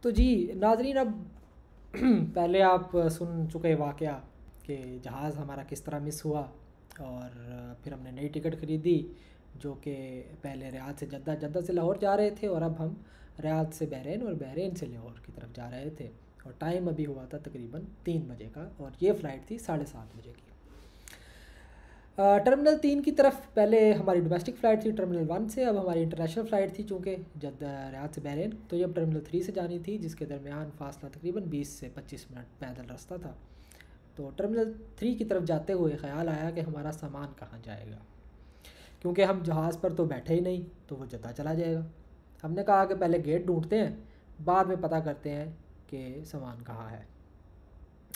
तो जी नाज़रीन, अब पहले आप सुन चुके वाक़या कि जहाज़ हमारा किस तरह मिस हुआ, और फिर हमने नई टिकट ख़रीदी जो कि पहले रियाद से जद्दा, जद्दा से लाहौर जा रहे थे, और अब हम रियाद से बहरीन और बहरीन से लाहौर की तरफ जा रहे थे। और टाइम अभी हुआ था तकरीबन 3 बजे का, और ये फ़्लाइट थी 7:30 बजे की। टर्मिनल 3 की तरफ पहले हमारी डोमेस्टिक फ़्लाइट थी टर्मिनल 1 से, अब हमारी इंटरनेशनल फ़्लाइट थी चूँकि जद्दा रियाद से बहरीन, तो ये अब टर्मिनल 3 से जानी थी, जिसके दरमियान फ़ासला तकरीबन 20 से 25 मिनट पैदल रास्ता था। तो टर्मिनल 3 की तरफ जाते हुए ख़्याल आया कि हमारा सामान कहाँ जाएगा, क्योंकि हम जहाज़ पर तो बैठे ही नहीं, तो वो जद्दा चला जाएगा। हमने कहा कि पहले गेट ढूंढते हैं, बाद में पता करते हैं कि सामान कहाँ है।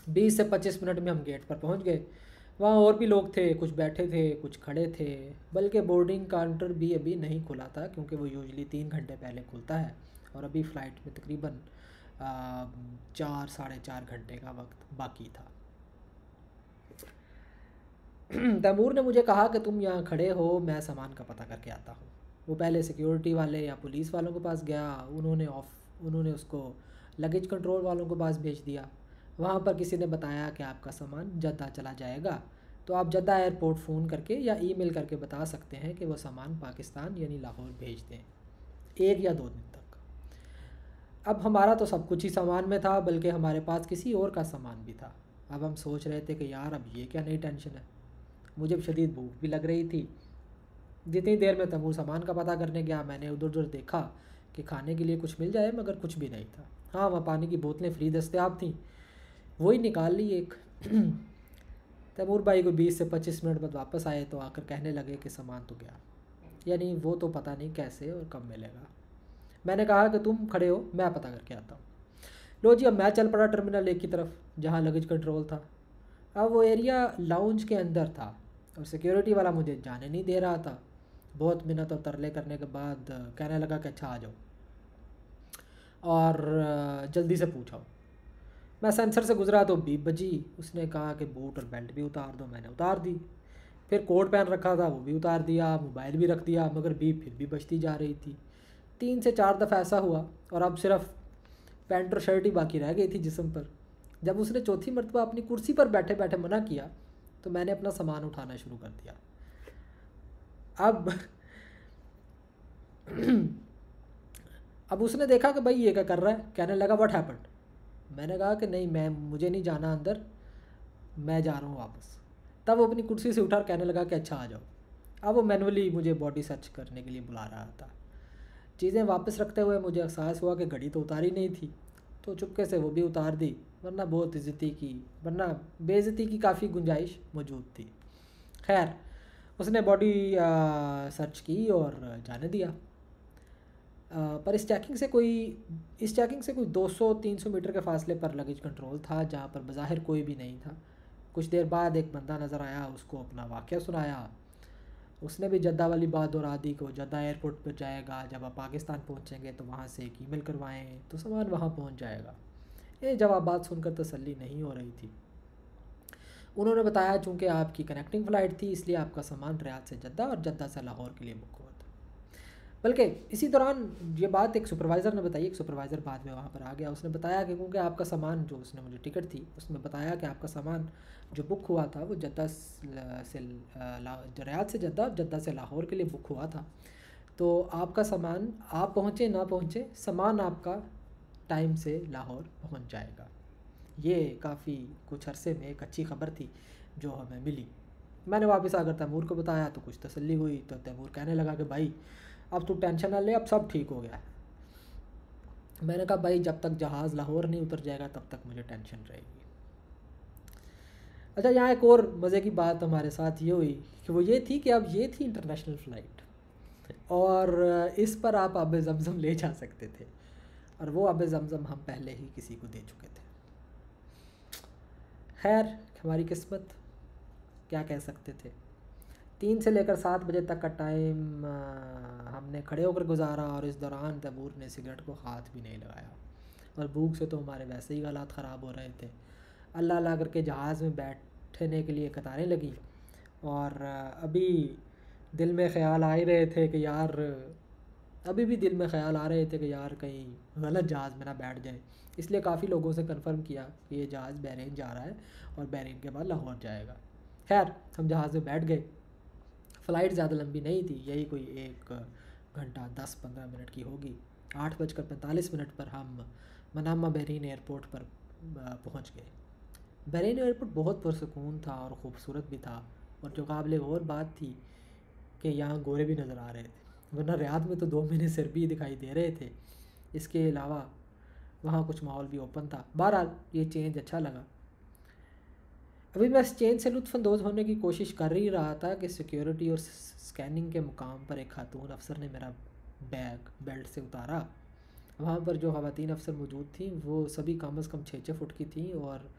20 से 25 मिनट में हम गेट पर पहुंच गए। वहाँ और भी लोग थे, कुछ बैठे थे, कुछ खड़े थे, बल्कि बोर्डिंग काउंटर भी अभी नहीं खुला था, क्योंकि वो यूजुअली 3 घंटे पहले खुलता है, और अभी फ़्लाइट में तकरीबन 4 साढ़े 4 घंटे का वक्त बाकी था। तैमूर ने मुझे कहा कि तुम यहाँ खड़े हो, मैं सामान का पता करके आता हूँ। वो पहले सिक्योरिटी वाले या पुलिस वालों के पास गया, उन्होंने उसको लगेज कंट्रोल वालों के पास भेज दिया। वहाँ पर किसी ने बताया कि आपका सामान जद्दा चला जाएगा, तो आप जद्दा एयरपोर्ट फ़ोन करके या ईमेल करके बता सकते हैं कि वो सामान पाकिस्तान यानी लाहौर भेज दें, 1 या 2 दिन तक। अब हमारा तो सब कुछ ही सामान में था, बल्कि हमारे पास किसी और का सामान भी था। अब हम सोच रहे थे कि यार अब ये क्या नई टेंशन है। मुझे शदीद भूख भी लग रही थी। जितनी देर में तैमूर सामान का पता करने गया, मैंने उधर उधर देखा कि खाने के लिए कुछ मिल जाए, मगर कुछ भी नहीं था। हाँ, वहाँ पानी की बोतलें फ्री दस्तियाब थीं, वही निकाल ली एक। तैमूर भाई को 20 से 25 मिनट बाद वापस आए, तो आकर कहने लगे कि सामान तो गया, यानी वो तो पता नहीं कैसे और कब मिलेगा। मैंने कहा कि तुम खड़े हो, मैं पता करके आता हूँ। लो जी, अब मैं चल पड़ा टर्मिनल 1 की तरफ, जहाँ लगेज कंट्रोल था। अब वो एरिया लाउंज के अंदर था, और सिक्योरिटी वाला मुझे जाने नहीं दे रहा था। बहुत मिन्नत और तरले करने के बाद कहने लगा कि अच्छा आ जाओ, और जल्दी से पूछो। मैं सेंसर से गुजरा तो बीप बजी। उसने कहा कि बूट और बेल्ट भी उतार दो, मैंने उतार दी। फिर कोट पहन रखा था, वो भी उतार दिया, मोबाइल भी रख दिया, मगर बीप फिर भी बजती जा रही थी। 3 से 4 दफ़ा ऐसा हुआ, और अब सिर्फ पैंट और शर्ट ही बाकी रह गई थी जिस्म पर। जब उसने चौथी मरतबा अपनी कुर्सी पर बैठे बैठे मना किया, तो मैंने अपना सामान उठाना शुरू कर दिया। अब अब उसने देखा कि भाई ये क्या कर रहा है, कहने लगा व्हाट हैपेंड। मैंने कहा कि नहीं, मुझे नहीं जाना अंदर, मैं जा रहा हूँ वापस। तब वो अपनी कुर्सी से उठा और कहने लगा कि अच्छा आ जाओ। अब वो मैनुअली मुझे बॉडी सर्च करने के लिए बुला रहा था। चीज़ें वापस रखते हुए मुझे एहसास हुआ कि घड़ी तो उतारी नहीं थी, तो चुपके से वो भी उतार दी, वरना बेइज्जती की काफ़ी गुंजाइश मौजूद थी। खैर, उसने बॉडी सर्च की और जाने दिया। पर इस चेकिंग से कोई 200-300 मीटर के फासले पर लगेज कंट्रोल था, जहाँ पर बज़ाहिर कोई भी नहीं था। कुछ देर बाद एक बंदा नज़र आया, उसको अपना वाक़या सुनाया। उसने भी जद्दा वाली बात दोहरा दी कि वो जद्दा एयरपोर्ट पर जाएगा, जब आप पाकिस्तान पहुँचेंगे तो वहाँ से एक ईमेल करवाएं तो सामान वहाँ पहुँच जाएगा। ये जवाब बात सुनकर तसल्ली नहीं हो रही थी। उन्होंने बताया चूँकि आपकी कनेक्टिंग फ़्लाइट थी, इसलिए आपका सामान रियाद से जद्दा और जद्दा से लाहौर के लिए बुक हुआ था। बल्कि इसी दौरान ये बात एक सुपरवाइज़र ने बताई। एक सुपरवाइज़र बाद में वहाँ पर आ गया। उसने बताया कि क्योंकि आपका सामान, जो उसने मुझे टिकट थी उसमें बताया कि आपका सामान जो बुक हुआ था वो जद्दा से रियाद से जद्दा और जद्दा से लाहौर के लिए बुक हुआ था। तो आपका सामान, आप पहुँचे ना पहुँचे, सामान आपका टाइम से लाहौर पहुँच जाएगा। ये काफ़ी कुछ अरसे में एक अच्छी ख़बर थी जो हमें मिली। मैंने वापस आकर तैमूर को बताया तो कुछ तसल्ली हुई। तो तैमूर कहने लगा कि भाई अब तू टेंशन ना ले, अब सब ठीक हो गया है। मैंने कहा भाई जब तक जहाज़ लाहौर नहीं उतर जाएगा तब तक मुझे टेंशन रहेगी। अच्छा, यहाँ एक और मज़े की बात हमारे साथ ये हुई कि वो ये थी कि अब ये थी इंटरनेशनल फ़्लाइट, और इस पर आप आब ज़मज़म ले जा सकते थे, और वो आब ज़मज़म हम पहले ही किसी को दे चुके थे। खैर, हमारी किस्मत, क्या कह सकते थे। 3 से लेकर 7 बजे तक का टाइम हमने खड़े होकर गुजारा, और इस दौरान तैमूर ने सिगरेट को हाथ भी नहीं लगाया, और भूख से तो हमारे वैसे ही हालात ख़राब हो रहे थे। अल्लाह अल्लाह करके जहाज़ में बैठने के लिए कतारें लगी, और अभी दिल में ख़्याल आ ही रहे थे कि यार अभी भी दिल में ख्याल आ रहे थे कि यार कहीं गलत जहाज़ में ना बैठ जाए, इसलिए काफ़ी लोगों से कंफर्म किया कि ये जहाज़ बहरीन जा रहा है और बहरीन के बाद लाहौर जाएगा। खैर हम जहाज़ में बैठ गए। फ़्लाइट ज़्यादा लंबी नहीं थी, यही कोई 1 घंटा 10-15 मिनट की होगी। 8:45 पर हम मनामा बहरीन एयरपोर्ट पर पहुंच गए। बहरीन एयरपोर्ट बहुत पुरसकून था और ख़ूबसूरत भी था, और जो काबिल गौर बात थी कि यहाँ गोरे भी नज़र आ रहे थे, वरना रियाद में तो 2 महीने सिर भी दिखाई दे रहे थे। इसके अलावा वहाँ कुछ माहौल भी ओपन था। बहरहाल ये चेंज अच्छा लगा। अभी मैं इस चेंज से लुत्फ़अंदोज़ होने की कोशिश कर ही रहा था कि सिक्योरिटी और स्कैनिंग के मुकाम पर एक खातून अफसर ने मेरा बैग बेल्ट से उतारा। वहाँ पर जो ख़वातीन अफसर मौजूद थीं वो सभी कम अज़ कम 6-6 फुट की थीं और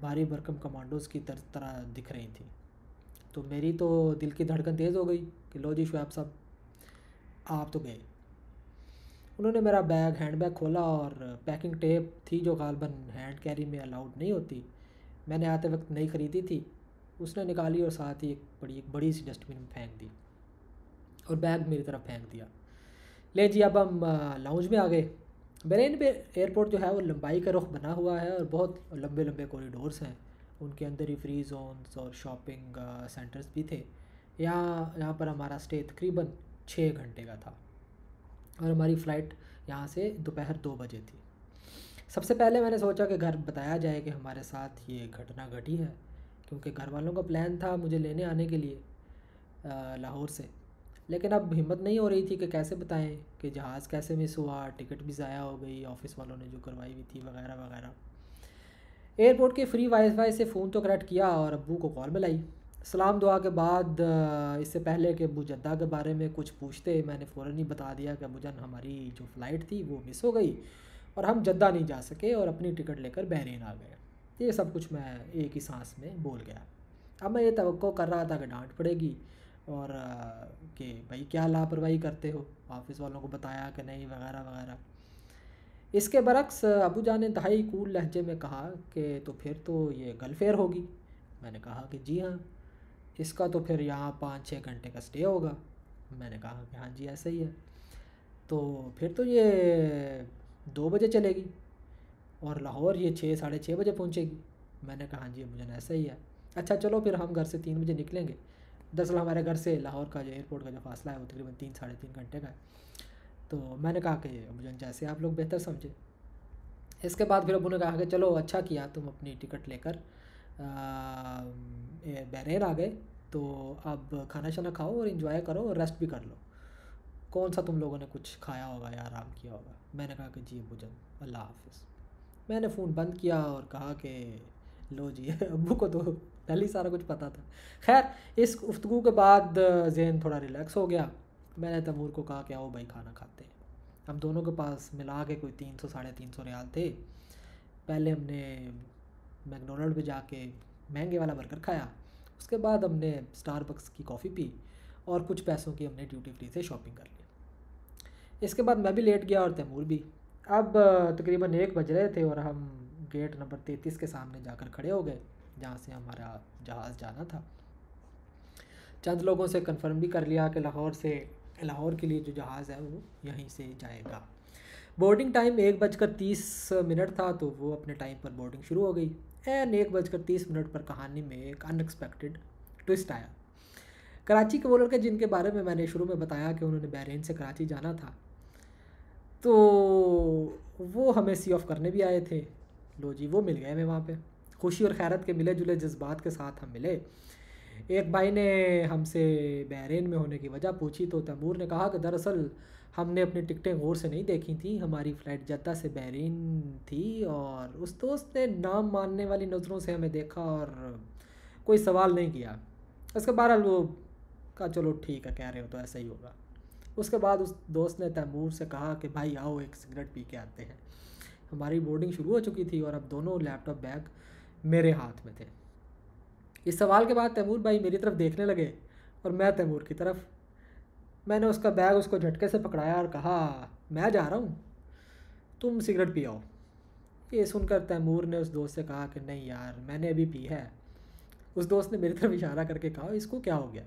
भारी भरकम कमांडोज़ की तरह दिख रही थी। तो मेरी तो दिल की धड़कन तेज़ हो गई कि लो जी शुएब साहब, आप तो गए। उन्होंने मेरा हैंड बैग खोला और पैकिंग टेप थी जो गालबन हैंड कैरी में अलाउड नहीं होती, मैंने आते वक्त नई ख़रीदी थी, उसने निकाली और साथ ही एक बड़ी सी डस्टबिन में फेंक दी और बैग मेरी तरफ फेंक दिया। ले जी अब हम लाउंज में आ गए। बहरीन पे एयरपोर्ट जो है वो लंबाई का रुख बना हुआ है और बहुत लंबे लंबे कॉरिडोर्स हैं, उनके अंदर ही फ्री जोन्स और शॉपिंग सेंटर्स भी थे। यहाँ पर हमारा स्टे तकरीबन 6 घंटे का था और हमारी फ़्लाइट यहाँ से दोपहर 2 बजे थी। सबसे पहले मैंने सोचा कि घर बताया जाए कि हमारे साथ ये घटना घटी है, क्योंकि घर वालों का प्लान था मुझे लेने आने के लिए लाहौर से। लेकिन अब हिम्मत नहीं हो रही थी कि कैसे बताएं कि जहाज़ कैसे मिस हुआ, टिकट भी ज़ाया हो गई ऑफ़िस वालों ने जो करवाई हुई थी वगैरह वगैरह। एयरपोर्ट के फ्री वाईफाई से फ़ोन तो कनेक्ट किया और अब्बू को कॉल मिलाई। सलाम दुआ के बाद इससे पहले कि अबू जद्दा के बारे में कुछ पूछते, मैंने फ़ौरन ही बता दिया कि अबू जान हमारी जो फ़्लाइट थी वो मिस हो गई और हम जद्दा नहीं जा सके और अपनी टिकट लेकर बहरीन आ गए। ये सब कुछ मैं एक ही सांस में बोल गया। अब मैं ये तवक्को कर रहा था कि डांट पड़ेगी और कि भाई क्या लापरवाही करते हो, ऑफ़िस वालों को बताया कि नहीं वगैरह वगैरह। इसके बरक्स अबू जान ने इंतहाई कूल लहजे में कहा कि तो फिर तो ये गलफेयर होगी। मैंने कहा कि जी हाँ, इसका तो फिर यहाँ 5-6 घंटे का स्टे होगा। मैंने कहा कि हाँ जी ऐसा ही है। तो फिर तो ये 2 बजे चलेगी और लाहौर ये 6-6:30 बजे पहुँचेगी। मैंने कहा हाँ जी अबू जान ऐसा ही है। अच्छा चलो फिर हम घर से 3 बजे निकलेंगे। दरअसल हमारे घर से लाहौर का जो एयरपोर्ट का जो फासला है वो तकरीबन 3-3.5 घंटे का है। तो मैंने कहा कि अबू जान जैसे आप लोग बेहतर समझे। इसके बाद फिर अबू ने कहा कि चलो अच्छा किया तुम अपनी टिकट लेकर बहरीन आ गए, तो अब खाना शाना खाओ और इन्जॉय करो और रेस्ट भी कर लो। कौन सा तुम लोगों ने कुछ खाया होगा या आराम किया होगा। मैंने कहा कि जी अबू जान अल्लाह हाफिज़। मैंने फ़ोन बंद किया और कहा कि लो जी अब्बू को तो पहले ही सारा कुछ पता था। खैर इस गुफ्तगू के बाद ज़हन थोड़ा रिलैक्स हो गया। मैंने तैमूर को कहा कि आओ भाई खाना खाते हैं। हम दोनों के पास मिला के कोई 300-350 रियाल थे। पहले हमने मैकडोनल्ड पे जाके महंगे वाला बर्गर खाया, उसके बाद हमने स्टारबक्स की कॉफ़ी पी और कुछ पैसों की हमने ड्यूटी फ्री से शॉपिंग कर ली। इसके बाद मैं भी लेट गया और तैमूर भी। अब तकरीबन 1 बज रहे थे और हम गेट नंबर 33 के सामने जाकर खड़े हो गए जहाँ से हमारा जहाज़ जाना था। चंद लोगों से कंफर्म भी कर लिया कि लाहौर के लिए जो जहाज़ है वो यहीं से जाएगा। बोर्डिंग टाइम 1:30 था, तो वो अपने टाइम पर बोर्डिंग शुरू हो गई। एंड 1:30 पर कहानी में एक अनएक्सपेक्टेड ट्विस्ट आया। कराची के वो लड़के जिनके बारे में मैंने शुरू में बताया कि उन्होंने बहरीन से कराची जाना था, तो वो हमें सी ऑफ करने भी आए थे। लो जी वो मिल गए हमें वहाँ पे। खुशी और खैरत के मिले जुले जज्बात के साथ हम मिले। एक भाई ने हमसे बहरीन में होने की वजह पूछी, तो तैमूर ने कहा कि दरअसल हमने अपनी टिकटें गौर से नहीं देखी थी, हमारी फ़्लाइट जद्दा से बहरीन थी और उस दोस्त ने नाम मानने वाली नज़रों से हमें देखा और कोई सवाल नहीं किया। उसके बहरहाल वो कहा चलो ठीक है कह रहे हो तो ऐसा ही होगा। उसके बाद उस दोस्त ने तैमूर से कहा कि भाई आओ एक सिगरेट पी के आते हैं। हमारी बोर्डिंग शुरू हो चुकी थी और अब दोनों लैपटॉप बैग मेरे हाथ में थे। इस सवाल के बाद तैमूर भाई मेरी तरफ देखने लगे और मैं तैमूर की तरफ। मैंने उसका बैग उसको झटके से पकड़ाया और कहा मैं जा रहा हूँ, तुम सिगरेट पी आओ। ये सुनकर तैमूर ने उस दोस्त से कहा कि नहीं यार मैंने अभी पी है। उस दोस्त ने मेरी तरफ इशारा करके कहा इसको क्या हो गया।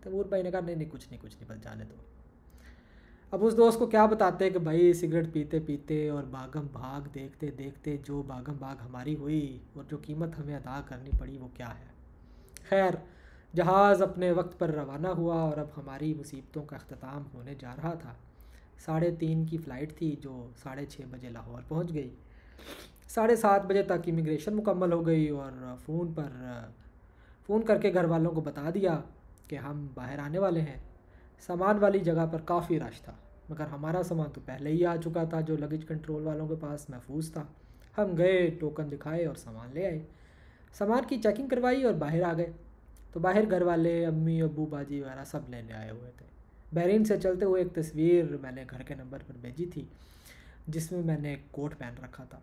तैमूर भाई ने कहा नहीं नहीं कुछ नहीं बस जाने दो। अब उस दोस्त को क्या बताते कि भाई सिगरेट पीते पीते और भागम भाग देखते देखते जो भागम भाग हमारी हुई और जो कीमत हमें अदा करनी पड़ी वो क्या है। खैर, जहाज़ अपने वक्त पर रवाना हुआ और अब हमारी मुसीबतों का अख्ताम होने जा रहा था। 3:30 की फ़्लाइट थी जो 6:30 बजे लाहौर पहुंच गई। 7:30 बजे तक इमिग्रेशन मुकम्मल हो गई और फ़ोन करके घर वालों को बता दिया कि हम बाहर आने वाले हैं। सामान वाली जगह पर काफ़ी रश था, मगर हमारा सामान तो पहले ही आ चुका था जो लगेज कंट्रोल वालों के पास महफूज था। हम गए, टोकन दिखाए और सामान ले आए। सामान की चेकिंग करवाई और बाहर आ गए। तो बाहर घर वाले, अम्मी, अब्बू, बाजी वगैरह सब लेने आए हुए थे। बहरीन से चलते हुए एक तस्वीर मैंने घर के नंबर पर भेजी थी जिसमें मैंने एक कोट पहन रखा था।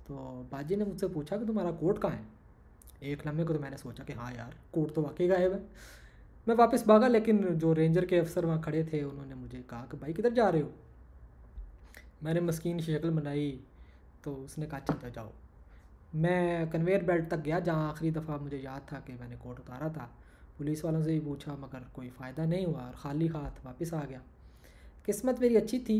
तो बाजी ने मुझसे पूछा कि तुम्हारा कोट कहाँ है। एक लम्हे को तो मैंने सोचा कि हाँ यार, कोट तो वाकई गायब है। मैं वापस भागा, लेकिन जो रेंजर के अफसर वहाँ खड़े थे उन्होंने मुझे कहा कि भाई किधर जा रहे हो। मैंने मस्कीन शक्ल बनाई तो उसने कहा चलते जाओ। मैं कन्वेयर बेल्ट तक गया जहाँ आखिरी दफ़ा मुझे याद था कि मैंने कोट उतारा था। पुलिस वालों से भी पूछा मगर कोई फ़ायदा नहीं हुआ और ख़ाली हाथ वापस आ गया। किस्मत मेरी अच्छी थी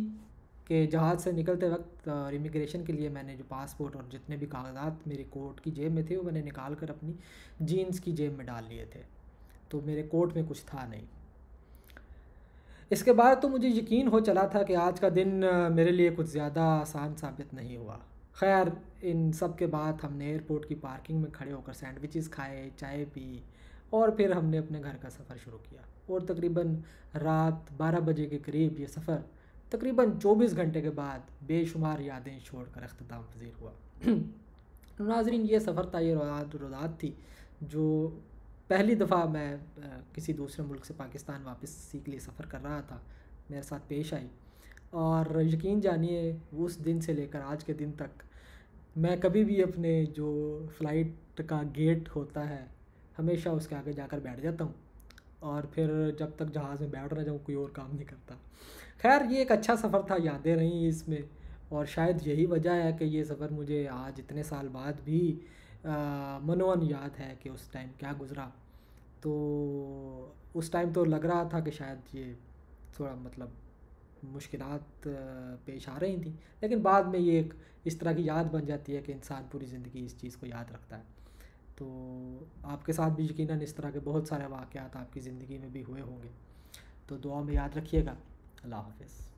कि जहाज़ से निकलते वक्त और इमिग्रेशन के लिए मैंने जो पासपोर्ट और जितने भी कागजात मेरे कोट की जेब में थे वो मैंने निकाल कर अपनी जीन्स की जेब में डाल लिए थे। तो मेरे कोट में कुछ था नहीं। इसके बाद तो मुझे यकीन हो चला था कि आज का दिन मेरे लिए कुछ ज़्यादा आसान साबित नहीं हुआ। खैर, इन सब के बाद हमने एयरपोर्ट की पार्किंग में खड़े होकर सैंडविचेस खाए, चाय पी और फिर हमने अपने घर का सफ़र शुरू किया। और तकरीबन रात 12 बजे के करीब ये सफ़र तकरीबन 24 घंटे के बाद बेशुमार यादें छोड़कर अख्ताम पज़ीर हुआ। नाज़रीन, ये सफ़र था, ये रोदात थी जो पहली दफ़ा मैं किसी दूसरे मुल्क से पाकिस्तान वापसी के लिए सफ़र कर रहा था, मेरे साथ पेश आई। और यकीन जानिए, उस दिन से लेकर आज के दिन तक मैं कभी भी अपने जो फ़्लाइट का गेट होता है हमेशा उसके आगे जाकर बैठ जाता हूँ और फिर जब तक जहाज़ में बैठ ना जाऊँ कोई और काम नहीं करता। खैर, ये एक अच्छा सफ़र था, यादें रहीं इसमें और शायद यही वजह है कि ये सफ़र मुझे आज इतने साल बाद भी मनोवन याद है कि उस टाइम क्या गुज़रा। तो उस टाइम तो लग रहा था कि शायद ये थोड़ा मतलब मुश्किलात पेश आ रही थी, लेकिन बाद में ये एक इस तरह की याद बन जाती है कि इंसान पूरी ज़िंदगी इस चीज़ को याद रखता है। तो आपके साथ भी यकीनन इस तरह के बहुत सारे वाक़यात आपकी ज़िंदगी में भी हुए होंगे। तो दुआ में याद रखिएगा। अल्लाह हाफ़िज़।